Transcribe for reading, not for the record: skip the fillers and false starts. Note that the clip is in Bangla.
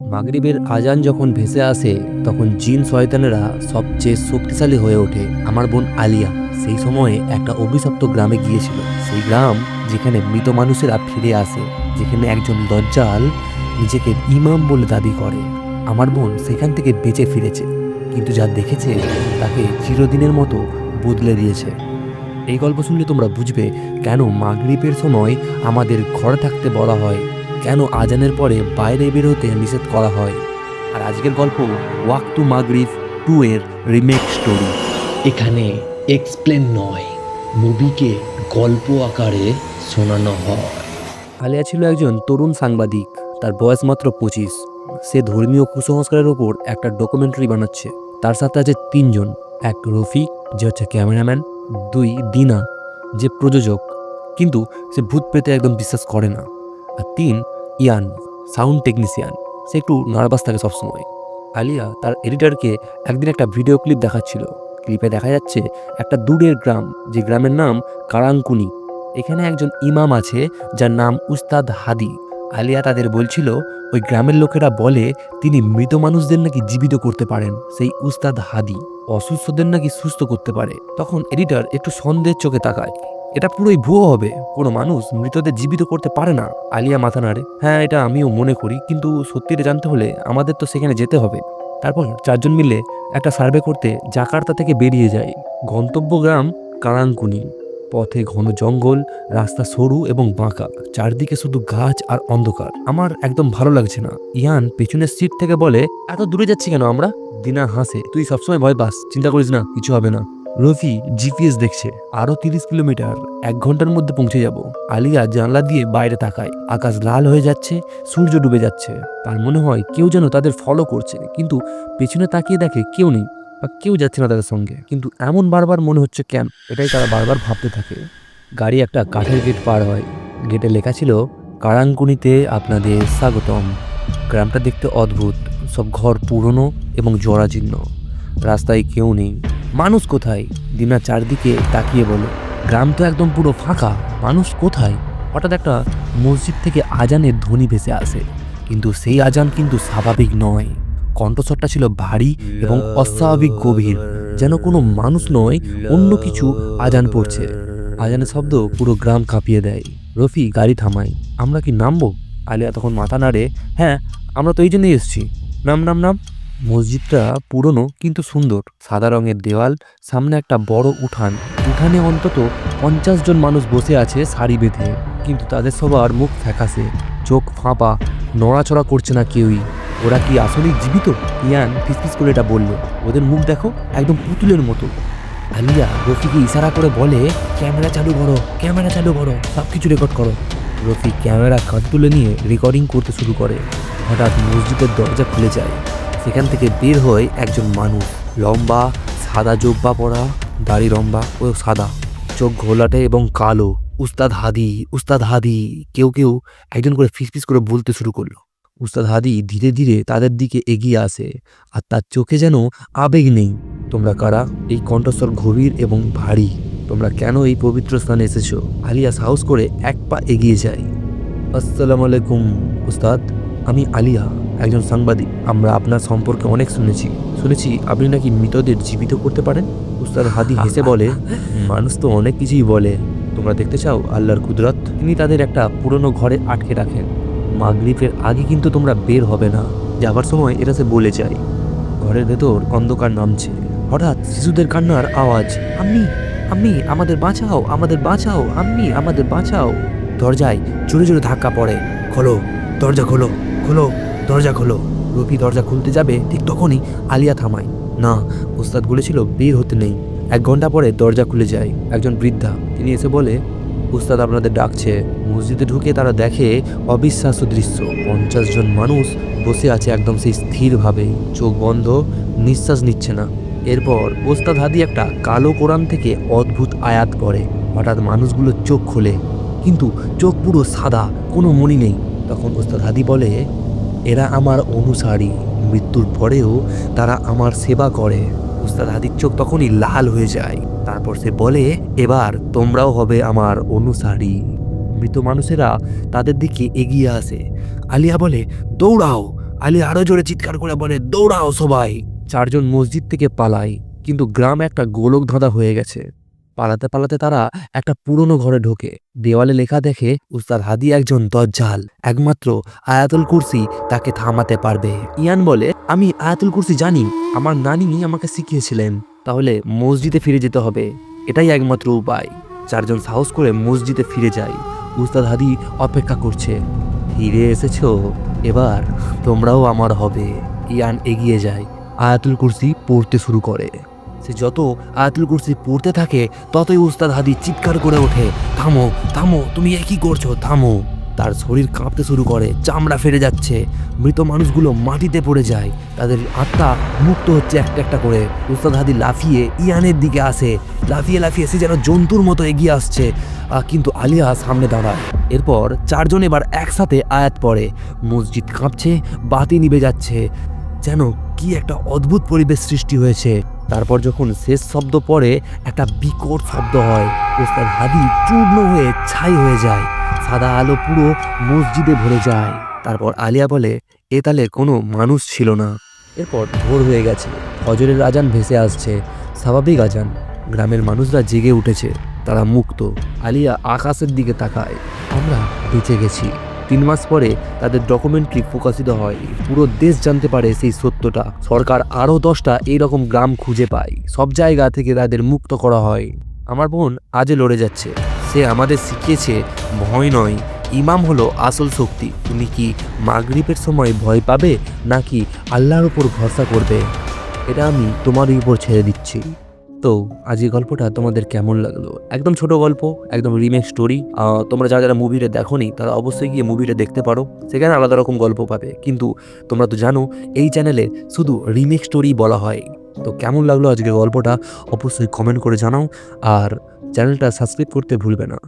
মাগরিবের আজান যখন ভেসে আসে তখন জিন শয়তানেরা সবচেয়ে শক্তিশালী হয়ে ওঠে। আমার বোন আলিয়া সেই সময়ে একটা অভিশপ্ত গ্রামে গিয়েছিল। সেই গ্রাম যেখানে মৃত মানুষেরা ফিরে আসে, যেখানে একজন দজ্জাল নিজেকে ইমাম বলে দাবি করে। আমার বোন সেখান থেকে বেঁচে ফিরেছে, কিন্তু যা দেখেছে তাকে চিরদিনের মতো বদলে দিয়েছে। এই গল্প শুনলে তোমরা বুঝবে কেন মাগরিবের সময় আমাদের ঘরে থাকতে বলা হয়, কেন আজানের পরে বাইরে বের হতে নিষেধ করা হয়। আর আজকের গল্প ওয়াক টু মাগরিব 2 এর রিমেক স্টোরি। এখানে এক্সপ্লেন নয়, মুভিকে গল্প আকারে শোনানো হয়। আলিয়া ছিল একজন তরুণ সাংবাদিক। তার বয়স মাত্র 25। সে ধর্মীয় কুসংস্কারের ওপর একটা ডকুমেন্টারি বানাচ্ছে। তার সাথে আছে 3 জন। এক রফি, যে হচ্ছে ক্যামেরাম্যান। 2 দিনা, যে প্রযোজক, কিন্তু সে ভূত প্রেতে একদম বিশ্বাস করে না। আর 3 ইয়ান, সাউন্ড টেকনিশিয়ান। সে একটু নার্ভাস থাকে সবসময়। আলিয়া তার এডিটরকে একদিন একটা ভিডিও ক্লিপ দেখাচ্ছিল। ক্লিপে দেখা যাচ্ছে একটা দূরের গ্রাম, যে গ্রামের নাম কারাঙ্কুনি। এখানে একজন ইমাম আছে যার নাম উস্তাদ হাদি। আলিয়া তাদের বলছিল ওই গ্রামের লোকেরা বলে তিনি মৃত মানুষদের নাকি জীবিত করতে পারেন। সেই উস্তাদ হাদি অসুস্থদের নাকি সুস্থ করতে পারে। তখন এডিটর একটু সন্দেহের চোখে তাকায়, এটা পুরোই ভুয়ো হবে, কোনো মানুষ মৃতদের জীবিত করতে পারে না। আলিয়া মাথা নাড়ে, হ্যাঁ এটা আমিও মনে করি, কিন্তু সত্যিটা জানতে হলে আমাদের তো সেখানে যেতে হবে। তারপর 4 জন মিলে একটা সার্ভে করতে জাকার্তা থেকে বেরিয়ে যায়। গন্তব্য গ্রাম কারাঙ্কুনি। পথে ঘন জঙ্গল, রাস্তা সরু এবং বাঁকা, চারদিকে শুধু গাছ আর অন্ধকার। আমার একদম ভালো লাগছে না। ইয়ান পেছনের সিট থেকে বলে, এত দূরে যাচ্ছি কেন আমরা? দিনা হাসে, তুই সবসময় ভয় পাস, চিন্তা করিস না, কিছু হবে না। রফি জিপিএস দেখছে, আরো 30 কিলোমিটার, 1 ঘন্টার মধ্যে পৌঁছে যাব। আলিয়া জানলা দিয়ে বাইরে তাকায়, আকাশ লাল হয়ে যাচ্ছে, সূর্য ডুবে যাচ্ছে। তার মনে হয় কেউ যেন তাদের ফলো করছে, কিন্তু পেছনে তাকিয়ে দেখে কেউ নেই, বা কেউ যাচ্ছে না তাদের সঙ্গে। কিন্তু এমন বারবার মনে হচ্ছে কেন, এটাই তারা বারবার ভাবতে থাকে। গাড়ি একটা কাঠের গেট পার হয়। গেটে লেখা ছিল, কারাঙ্কুনিতে আপনাদের স্বাগতম। গ্রামটা দেখতে অদ্ভুত, সব ঘর পুরনো এবং জরাজীর্ণ। রাস্তায় কেউ নেই। মানুষ কোথায়? দিনা চারদিকে তাকিয়ে বলে, গ্রাম তো একদম পুরো ফাঁকা, মানুষ কোথায়? হঠাৎ একটা মসজিদ থেকে আজানের ধ্বনি ভেসে আসে, কিন্তু সেই আজান কিন্তু স্বাভাবিক নয়। কণ্ঠস্বরটা ছিল ভারী এবং অস্বাভাবিক গভীর, যেন কোনো মানুষ নয়, অন্য কিছু আজান পড়ছে। আজানের শব্দ পুরো গ্রাম কাঁপিয়ে দেয়। রফি গাড়ি থামায়, আমরা কি নামবো? আলিয়া তখন মাথা নাড়ে, হ্যাঁ আমরা তো এই জন্যই এসেছি, নাম নাম নাম। মসজিদটা পুরনো কিন্তু সুন্দর, সাদা রঙের দেওয়াল, সামনে একটা বড় উঠান। উঠানে অন্তত 50 জন মানুষ বসে আছে সারি বেঁধে, কিন্তু তাদের সবার মুখ ফ্যাকাশে, চোখ ফাঁপা, নড়াচড়া করছে না কেউই। ওরা কি আসলেই জীবিত? ইয়ান ফিসফিস করে এটা বলল, ওদের মুখ দেখো, একদম পুতুলের মতো। আলিয়া রফিকে ইশারা করে বলে, ক্যামেরা চালু করো, ক্যামেরা চালু করো, সব কিছু রেকর্ড করো। রফি ক্যামেরা কাঁধে তুলে নিয়ে রেকর্ডিং করতে শুরু করে। হঠাৎ মসজিদের দরজা খুলে যায়। সেখান থেকে বের হয় একজন মানুষ, লম্বা, সাদা জোব্বা পরা, দাড়ি লম্বা ও সাদা, চোখ ঘোলাটে এবং কালো। উস্তাদ হাদি, উস্তাদ হাদি। কেউ কেউ একজন করে ফিসফিস করে বলতে শুরু করলো। উস্তাদ হাদি ধীরে ধীরে তাদের দিকে এগিয়ে আসে, আর তার চোখে যেন আবেগ নেই। তোমরা কারা? এই কণ্ঠস্বর গভীর এবং ভারী। তোমরা কেন এই পবিত্র স্থানে এসেছো? আলিয়া সাহস করে 1 পা এগিয়ে যায়। আসসালামু আলাইকুম উস্তাদ, আমি আলিয়া, একজন সাংবাদিক। আমরা আপনার সম্পর্কে অনেক শুনেছি আপনি নাকি মৃতদের জীবিত করতে পারেন। উস্তাদ হাদি হেসে বলে, মানুষ তো অনেক কিছুই বলে, তোমরা দেখতে চাও আল্লাহর কুদরত? তিনি তাদের একটা পুরনো ঘরে আটকে রাখেন। মাগরিবের আগে কিন্তু তোমরা বের হবে না। যাবার সময় এটা সে বলে যায়। ঘরের ভেতর অন্ধকার নামছে। হঠাৎ শিশুদের কান্নার আওয়াজ, আম্মি আম্মি আমাদের বাঁচাও, আমাদের বাঁচাও, আম্মি আমাদের বাঁচাও। দরজায় জোরে জোরে ধাক্কা পড়ে, খোলো দরজা, খোলো খোলো দরজা খোলো। রফি দরজা খুলতে যাবে, ঠিক তখনই আলিয়া থামায়। না, ওস্তাদ বলেছিল বের হতে নেই। 1 ঘন্টা পরে দরজা খুলে যায়। একজন বৃদ্ধা, তিনি এসে বলে, উস্তাদ আপনাদের ডাকছে। মসজিদে ঢুকে তারা দেখে অবিশ্বাস্য দৃশ্য। 50 জন মানুষ বসে আছে একদম সেই স্থিরভাবে, চোখ বন্ধ, নিঃশ্বাস নিচ্ছে না। এরপর ওস্তাদ হাদি একটা কালো কোরআন থেকে অদ্ভুত আয়াত পড়ে। হঠাৎ মানুষগুলো চোখ খোলে, কিন্তু চোখ পুরো সাদা, কোনো মনি নেই। তখন ওস্তাদ হাদি বলে, এরা আমার অনুসারী, মৃত্যুর পরেও তারা আমার সেবা করে। উস্তাদ হাদির চোখ তখনই লাল হয়ে যায়। তারপর সে বলে, এবার তোমরাও হবে আমার অনুসারী। মৃত মানুষেরা তাদের দিকে এগিয়ে আসে। আলিয়া বলে, দৌড়াও। আলী আরো জোরে চিৎকার করে বলে, দৌড়াও সবাই। চারজন মসজিদ থেকে পালায়, কিন্তু গ্রাম একটা গোলক ধাঁধা হয়ে গেছে। পালাতে পালাতে তারা একটা পুরনো ঘরে ঢোকে। দেওয়ালে লেখা দেখে উস্তাদ হাদি একজন দজ্জাল, একমাত্র আয়াতুল কুরসি তাকে থামাতে পারবে। ইয়ান বলে, আমি আয়াতুল কুরসি জানি, আমার নানি আমাকে শিখিয়েছিলেন। তাহলে মসজিদে ফিরে যেতে হবে, এটাই একমাত্র উপায়। চারজন সাহস করে মসজিদে ফিরে যায়। উস্তাদ হাদি অপেক্ষা করছে। ফিরে এসেছো, এবার তোমরাও আমার হবে। ইয়ান এগিয়ে যায়, আয়াতুল কুরসি পড়তে শুরু করে। সে যত আয়াতুল কুরসি পড়তে থাকে ততই উস্তাদ হাদি চিৎকার করে ওঠে, থামো থামো, তুমি এ কি করছো, থামো। তার শরীর কাঁপতে শুরু করে, চামড়া ফেটে যাচ্ছে। মৃত মানুষগুলো মাটিতে পড়ে যায়, তাদের আত্মা মুক্ত হচ্ছে একটা একটা করে। উস্তাদ হাদি লাফিয়ে ইয়ানের দিকে আসে, লাফিয়ে লাফিয়ে সে যেন জন্তুর মতো এগিয়ে আসছে, কিন্তু আলিয়া সামনে দাঁড়ায়। এরপর চারজন এবার একসাথে আয়াত পড়ে। মসজিদ কাঁপছে, বাতি নিভে যাচ্ছে, যেন কি একটা অদ্ভুত পরিবেশ সৃষ্টি হয়েছে। তারপর যখন শেষ শব্দ পড়ে, একটা বিকট শব্দ হয়। উস্তাদ হাদি চূর্ণ হয়ে ছাই হয়ে যায়, সাদা আলো পুরো মসজিদে ভরে যায়। তারপর আলিয়া বলে, এ তালে কোনো মানুষ ছিল না। এরপর ভোর হয়ে গেছে, ফজরের আজান ভেসে আসছে, স্বাভাবিক আজান। গ্রামের মানুষরা জেগে উঠেছে, তারা মুক্ত। আলিয়া আকাশের দিকে তাকায়, আমরা বেঁচে গেছি। 3 মাস পরে তাদের ডকুমেন্টারি প্রকাশিত হয়। পুরো দেশ জানতে পারে সেই সত্যটা। সরকার আরও 10টা এইরকম গ্রাম খুঁজে পায়, সব জায়গা থেকে তাদের মুক্ত করা হয়। আমার বোন আজও লড়ে যাচ্ছে, সে আমাদের শিখিয়েছে ভয় নয়, ইমাম হলো আসল শক্তি। তুমি কি মাগরিবের সময় ভয় পাবে, নাকি আল্লাহর উপর ভরসা করবে, এটা আমি তোমারই উপর ছেড়ে দিচ্ছি। তো আজ এই গল্পটা তোমাদের কেমন লাগলো? একদম ছোট গল্প, একদম রিমেক স্টোরি। তোমরা যারা যারা মুভিটা দেখোনি তারা অবশ্যই গিয়ে মুভিটা দেখতে পারো, সেখানে আলাদা রকম গল্প পাবে। কিন্তু তোমরা তো জানো এই চ্যানেলে শুধু রিমেক স্টোরি বলা হয়। তো কেমন লাগলো আজকে গল্পটা অবশ্যই কমেন্ট করে জানাও, আর চ্যানেলটা সাবস্ক্রাইব করতে ভুলবে না।